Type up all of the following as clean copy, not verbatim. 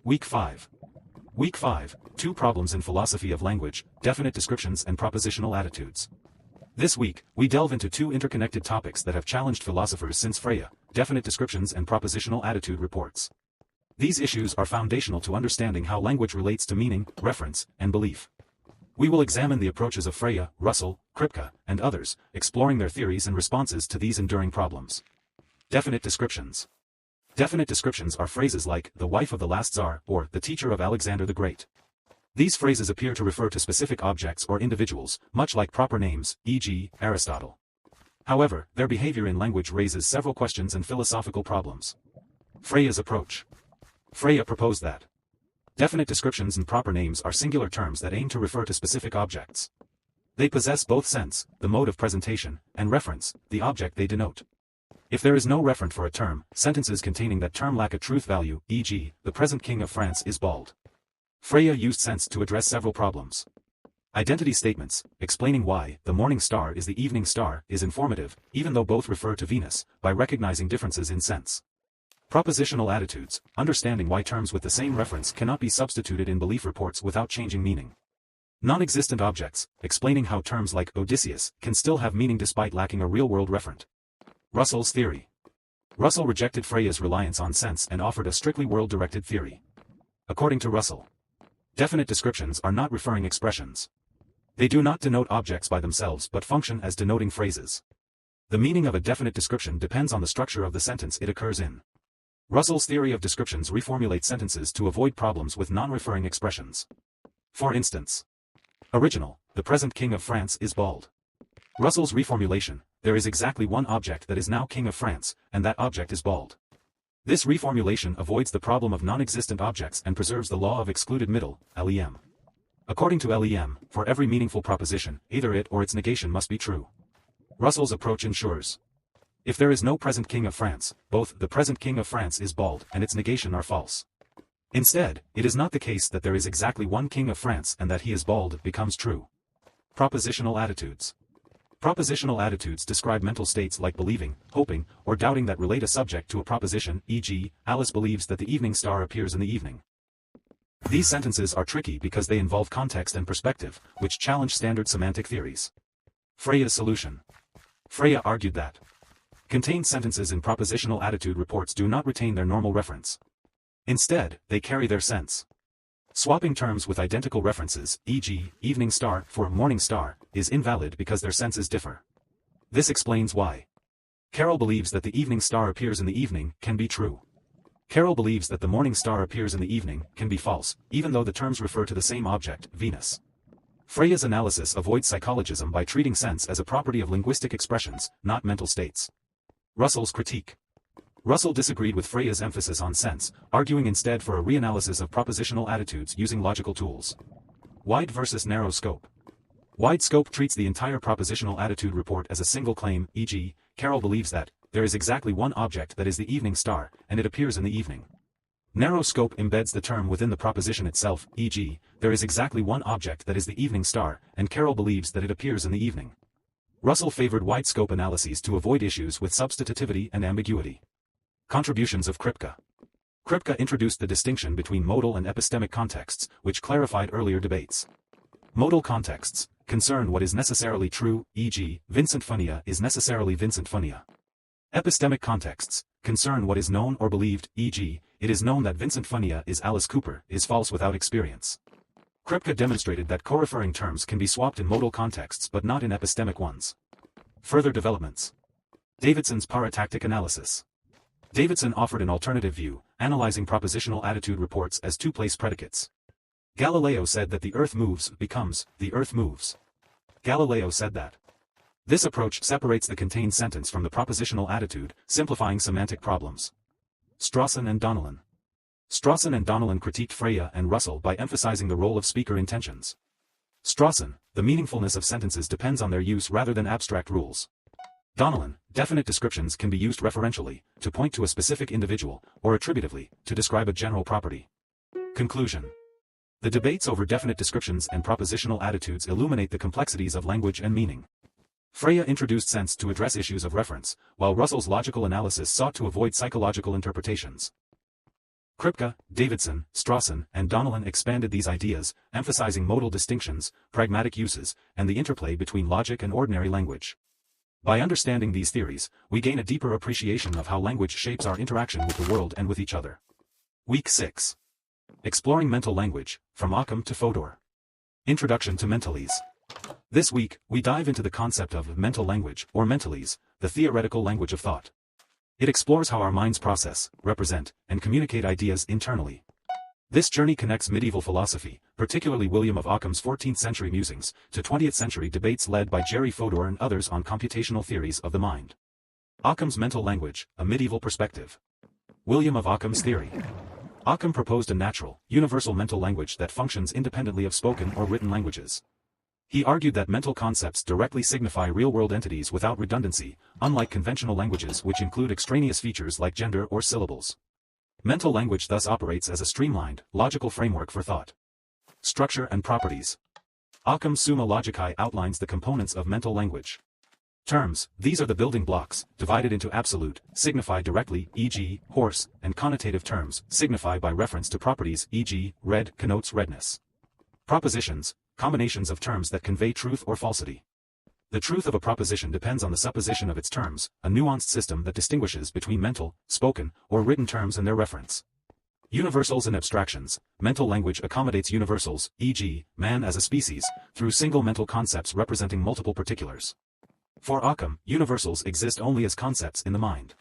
Week 5. Week 5, 2 problems in philosophy of language, definite descriptions and propositional attitudes. This week, we delve into 2 interconnected topics that have challenged philosophers since Freya, definite descriptions and propositional attitude reports. These issues are foundational to understanding how language relates to meaning, reference, and belief. We will examine the approaches of Freya, Russell, Kripke, and others, exploring their theories and responses to these enduring problems. Definite descriptions. Definite descriptions are phrases like, the wife of the last Tsar, or the teacher of Alexander the Great. These phrases appear to refer to specific objects or individuals, much like proper names, e.g., Aristotle. However, their behavior in language raises several questions and philosophical problems. Freya's approach. Freya proposed that definite descriptions and proper names are singular terms that aim to refer to specific objects. They possess both sense, the mode of presentation, and reference, the object they denote. If there is no referent for a term, sentences containing that term lack a truth value, e.g., the present king of France is bald. Freya used sense to address several problems. Identity statements, explaining why the morning star is the evening star, is informative, even though both refer to Venus, by recognizing differences in sense. Propositional attitudes, understanding why terms with the same reference cannot be substituted in belief reports without changing meaning. Non-existent objects, explaining how terms like Odysseus can still have meaning despite lacking a real-world referent. Russell's theory. Russell rejected Freya's reliance on sense and offered a strictly world-directed theory. According to Russell, definite descriptions are not referring expressions. They do not denote objects by themselves but function as denoting phrases. The meaning of a definite description depends on the structure of the sentence it occurs in. Russell's theory of descriptions reformulates sentences to avoid problems with non-referring expressions. For instance, original, the present king of France is bald. Russell's reformulation, there is exactly one object that is now king of France, and that object is bald. This reformulation avoids the problem of non-existent objects and preserves the law of excluded middle, LEM. According to LEM, for every meaningful proposition, either it or its negation must be true. Russell's approach ensures, if there is no present king of France, both the present king of France is bald and its negation are false. Instead, it is not the case that there is exactly one king of France and that he is bald becomes true. Propositional attitudes. Propositional attitudes describe mental states like believing, hoping, or doubting that relate a subject to a proposition, e.g., Alice believes that the evening star appears in the evening. These sentences are tricky because they involve context and perspective, which challenge standard semantic theories. Freya's solution. Freya argued that contained sentences in propositional attitude reports do not retain their normal reference. Instead, they carry their sense. Swapping terms with identical references, e.g., evening star for morning star, is invalid because their senses differ. This explains why Carol believes that the evening star appears in the evening can be true. Carol believes that the morning star appears in the evening can be false, even though the terms refer to the same object, Venus. Freya's analysis avoids psychologism by treating sense as a property of linguistic expressions, not mental states. Russell's critique. Russell disagreed with Freya's emphasis on sense, arguing instead for a reanalysis of propositional attitudes using logical tools. Wide versus narrow scope. Wide scope treats the entire propositional attitude report as a single claim, e.g., Carol believes that there is exactly one object that is the evening star, and it appears in the evening. Narrow scope embeds the term within the proposition itself, e.g., there is exactly one object that is the evening star, and Carol believes that it appears in the evening. Russell favored wide scope analyses to avoid issues with substantivity and ambiguity. Contributions of Kripke. Kripke introduced the distinction between modal and epistemic contexts, which clarified earlier debates. Modal contexts concern what is necessarily true, e.g., Vincent Funia is necessarily Vincent Funia. Epistemic contexts concern what is known or believed, e.g., it is known that Vincent Funia is Alice Cooper, is false without experience. Kripke demonstrated that co-referring terms can be swapped in modal contexts but not in epistemic ones. Further developments. Davidson's paratactic analysis. Davidson offered an alternative view, analyzing propositional attitude reports as two-place predicates. Galileo said that the Earth moves becomes, the Earth moves. Galileo said that. This approach separates the contained sentence from the propositional attitude, simplifying semantic problems. Strawson and Donnellan. Strawson and Donnellan critiqued Freya and Russell by emphasizing the role of speaker intentions. Strawson, the meaningfulness of sentences depends on their use rather than abstract rules. Donnellan, definite descriptions can be used referentially, to point to a specific individual, or attributively, to describe a general property. Conclusion. The debates over definite descriptions and propositional attitudes illuminate the complexities of language and meaning. Freya introduced sense to address issues of reference, while Russell's logical analysis sought to avoid psychological interpretations. Kripke, Davidson, Strawson, and Donnellan expanded these ideas, emphasizing modal distinctions, pragmatic uses, and the interplay between logic and ordinary language. By understanding these theories, we gain a deeper appreciation of how language shapes our interaction with the world and with each other. Week 6. Exploring Mental Language, From Occam to Fodor. Introduction to Mentalese. This week, we dive into the concept of mental language, or mentalese, the theoretical language of thought. It explores how our minds process, represent, and communicate ideas internally. This journey connects medieval philosophy, particularly William of Occam's 14th-century musings, to 20th-century debates led by Jerry Fodor and others on computational theories of the mind. Occam's mental language, a medieval perspective. William of Occam's theory. Occam proposed a natural, universal mental language that functions independently of spoken or written languages. He argued that mental concepts directly signify real-world entities without redundancy, unlike conventional languages which include extraneous features like gender or syllables. Mental language thus operates as a streamlined, logical framework for thought. Structure and properties. Occam's Summa Logicae outlines the components of mental language. Terms, these are the building blocks, divided into absolute, signify directly, e.g., horse, and connotative terms, signify by reference to properties, e.g., red connotes redness. Propositions, combinations of terms that convey truth or falsity. The truth of a proposition depends on the supposition of its terms, a nuanced system that distinguishes between mental, spoken, or written terms and their reference. Universals and abstractions. Mental language accommodates universals, e.g., man as a species, through single mental concepts representing multiple particulars. For Occam, universals exist only as concepts in the mind.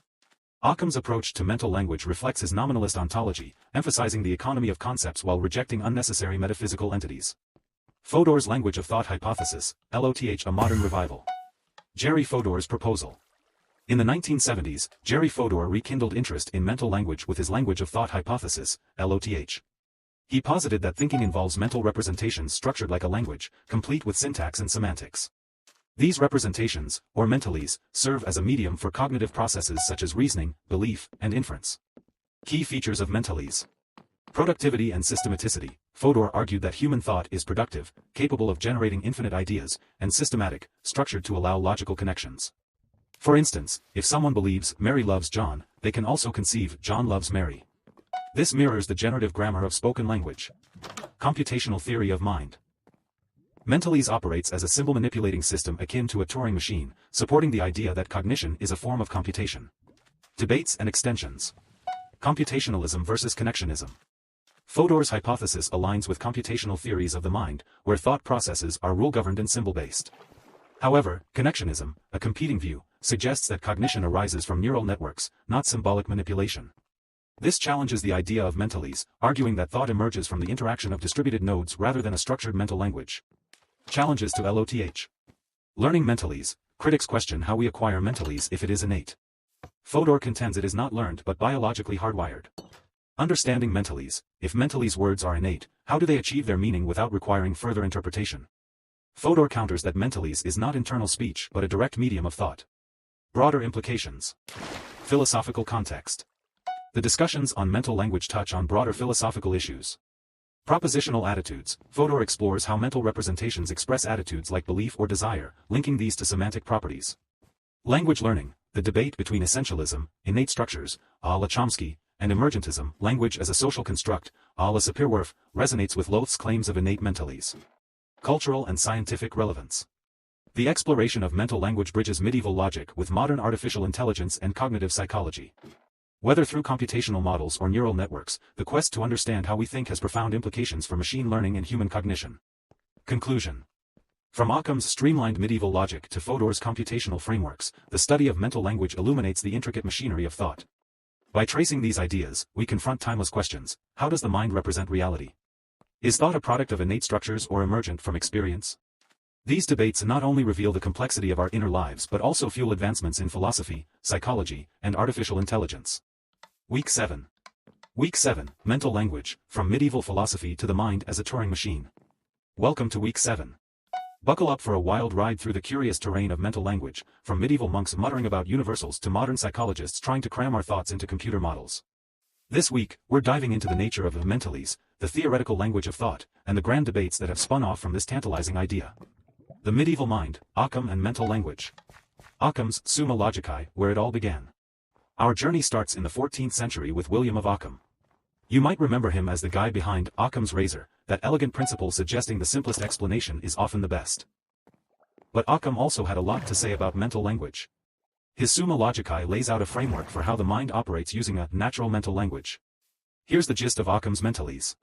Occam's approach to mental language reflects his nominalist ontology, emphasizing the economy of concepts while rejecting unnecessary metaphysical entities. Fodor's language of thought hypothesis, LOTH, a modern revival. Jerry Fodor's proposal. In the 1970s, Jerry Fodor rekindled interest in mental language with his language of thought hypothesis, LOTH. He posited that thinking involves mental representations structured like a language, complete with syntax and semantics. These representations, or mentalese, serve as a medium for cognitive processes such as reasoning, belief, and inference. Key features of mentalese. Productivity and systematicity. Fodor argued that human thought is productive, capable of generating infinite ideas, and systematic, structured to allow logical connections. For instance, if someone believes Mary loves John, they can also conceive John loves Mary. This mirrors the generative grammar of spoken language. Computational theory of mind. Mentalese operates as a symbol manipulating system akin to a Turing machine, supporting the idea that cognition is a form of computation. Debates and extensions. Computationalism versus connectionism. Fodor's hypothesis aligns with computational theories of the mind, where thought processes are rule-governed and symbol-based. However, connectionism, a competing view, suggests that cognition arises from neural networks, not symbolic manipulation. This challenges the idea of mentalese, arguing that thought emerges from the interaction of distributed nodes rather than a structured mental language. Challenges to LOTH. Learning mentalese. Critics question how we acquire mentalese if it is innate. Fodor contends it is not learned but biologically hardwired. Understanding mentalese. If mentalese words are innate, how do they achieve their meaning without requiring further interpretation? Fodor counters that mentalese is not internal speech but a direct medium of thought. Broader implications. Philosophical context. The discussions on mental language touch on broader philosophical issues. Propositional attitudes. Fodor explores how mental representations express attitudes like belief or desire, linking these to semantic properties. Language learning. The debate between essentialism, innate structures, à la Chomsky, and emergentism, language as a social construct, à la Sapir-Whorf, resonates with Loth's claims of innate mentalese. Cultural and scientific relevance. The exploration of mental language bridges medieval logic with modern artificial intelligence and cognitive psychology. Whether through computational models or neural networks, the quest to understand how we think has profound implications for machine learning and human cognition. Conclusion. From Occam's streamlined medieval logic to Fodor's computational frameworks, the study of mental language illuminates the intricate machinery of thought. By tracing these ideas, we confront timeless questions. How does the mind represent reality? Is thought a product of innate structures or emergent from experience? These debates not only reveal the complexity of our inner lives but also fuel advancements in philosophy, psychology, and artificial intelligence. Week 7. Week 7, Mental Language, From Medieval Philosophy to the Mind as a Turing Machine. Welcome to Week 7. Buckle up for a wild ride through the curious terrain of mental language, from medieval monks muttering about universals to modern psychologists trying to cram our thoughts into computer models. This week, we're diving into the nature of mentalese, the theoretical language of thought, and the grand debates that have spun off from this tantalizing idea. The medieval mind, Occam and mental language. Occam's Summa Logicae, where it all began. Our journey starts in the 14th century with William of Occam. You might remember him as the guy behind Occam's razor, that elegant principle suggesting the simplest explanation is often the best. But Occam also had a lot to say about mental language. His Summa Logicae lays out a framework for how the mind operates using a natural mental language. Here's the gist of Occam's mentalese.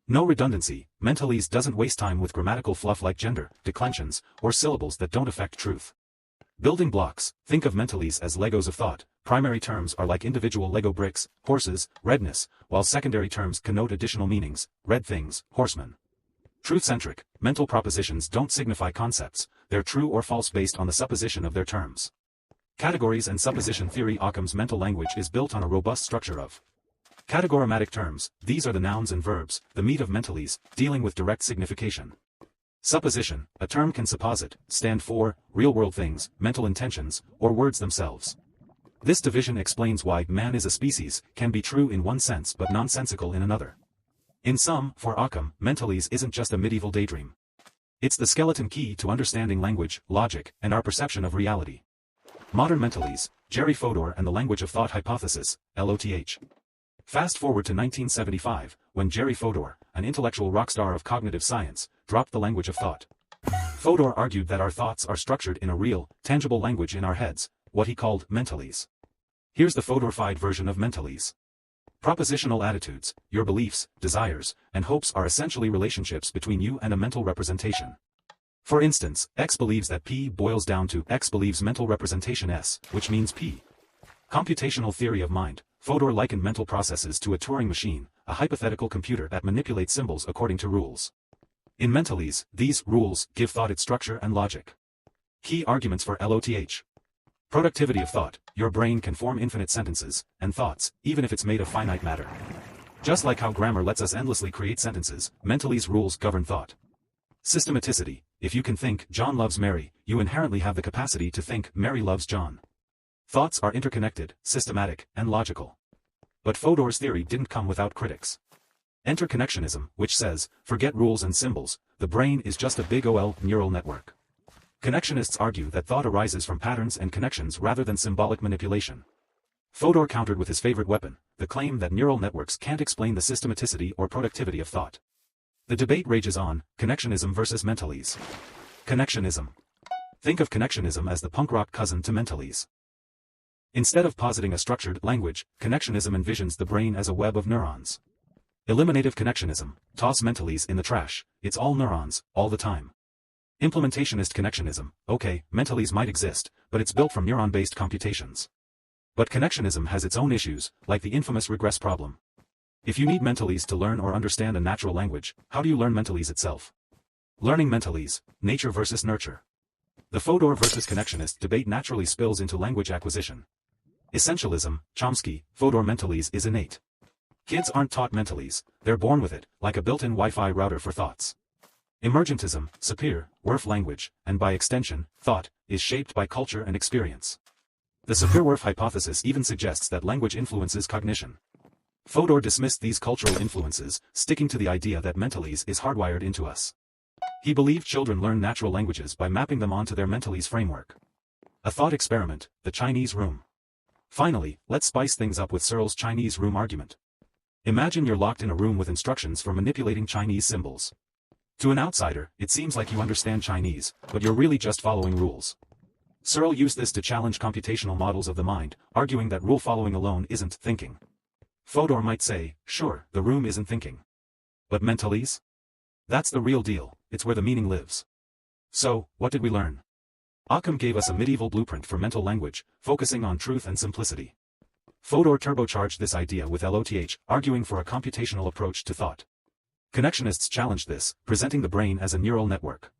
No redundancy, mentalese doesn't waste time with grammatical fluff like gender, declensions, or syllables that don't affect truth. Building blocks, think of mentalese as Legos of thought. Primary terms are like individual Lego bricks, horses, redness, while secondary terms connote additional meanings, red things, horsemen. Truth-centric, mental propositions don't signify concepts, they're true or false based on the supposition of their terms. Categories and supposition theory. Occam's mental language is built on a robust structure of categorematic terms, these are the nouns and verbs, the meat of mentalese, dealing with direct signification. Supposition, a term can supposit, stand for, real-world things, mental intentions, or words themselves. This division explains why man is a species, can be true in one sense but nonsensical in another. In sum, for Occam, mentalese isn't just a medieval daydream. It's the skeleton key to understanding language, logic, and our perception of reality. Modern mentalese, Jerry Fodor and the language of thought hypothesis, LOTH. Fast forward to 1975, when Jerry Fodor, an intellectual rock star of cognitive science, dropped the language of thought. Fodor argued that our thoughts are structured in a real, tangible language in our heads, what he called mentalese. Here's the Fodorified version of mentalese. Propositional attitudes, your beliefs, desires, and hopes are essentially relationships between you and a mental representation. For instance, X believes that P boils down to X believes mental representation S, which means P. Computational theory of mind, Fodor likened mental processes to a Turing machine, a hypothetical computer that manipulates symbols according to rules. In mentalese, these rules give thought its structure and logic. Key arguments for LOTH. Productivity of thought, your brain can form infinite sentences, and thoughts, even if it's made of finite matter. Just like how grammar lets us endlessly create sentences, mentalese rules govern thought. Systematicity, if you can think John loves Mary, you inherently have the capacity to think Mary loves John. Thoughts are interconnected, systematic, and logical. But Fodor's theory didn't come without critics. Enter connectionism, which says, forget rules and symbols, the brain is just a big OL neural network. Connectionists argue that thought arises from patterns and connections rather than symbolic manipulation. Fodor countered with his favorite weapon, the claim that neural networks can't explain the systematicity or productivity of thought. The debate rages on, connectionism versus mentalese. Connectionism. Think of connectionism as the punk rock cousin to mentalese. Instead of positing a structured language, connectionism envisions the brain as a web of neurons. Eliminative connectionism, toss mentalese in the trash, it's all neurons, all the time. Implementationist connectionism, okay, mentalese might exist, but it's built from neuron-based computations. But connectionism has its own issues, like the infamous regress problem. If you need mentalese to learn or understand a natural language, how do you learn mentalese itself? Learning mentalese, nature versus nurture. The Fodor versus connectionist debate naturally spills into language acquisition. Essentialism, Chomsky, Fodor mentalese is innate. Kids aren't taught mentalese, they're born with it, like a built-in Wi-Fi router for thoughts. Emergentism, Sapir-Whorf language, and by extension, thought, is shaped by culture and experience. The Sapir-Whorf hypothesis even suggests that language influences cognition. Fodor dismissed these cultural influences, sticking to the idea that mentalese is hardwired into us. He believed children learn natural languages by mapping them onto their mentalese framework. A thought experiment, the Chinese room. Finally, let's spice things up with Searle's Chinese room argument. Imagine you're locked in a room with instructions for manipulating Chinese symbols. To an outsider, it seems like you understand Chinese, but you're really just following rules. Searle used this to challenge computational models of the mind, arguing that rule following alone isn't thinking. Fodor might say, sure, the room isn't thinking. But mentalese? That's the real deal, it's where the meaning lives. So, what did we learn? Occam gave us a medieval blueprint for mental language, focusing on truth and simplicity. Fodor turbocharged this idea with LOTH, arguing for a computational approach to thought. Connectionists challenged this, presenting the brain as a neural network.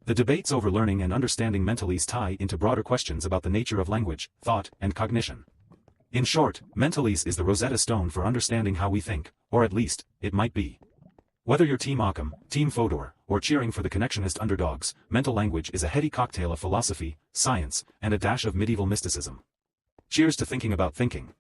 The debates over learning and understanding mentalese tie into broader questions about the nature of language, thought, and cognition. In short, mentalese is the Rosetta Stone for understanding how we think, or at least, it might be. Whether you're Team Occam, Team Fodor, or cheering for the connectionist underdogs, mental language is a heady cocktail of philosophy, science, and a dash of medieval mysticism. Cheers to thinking about thinking.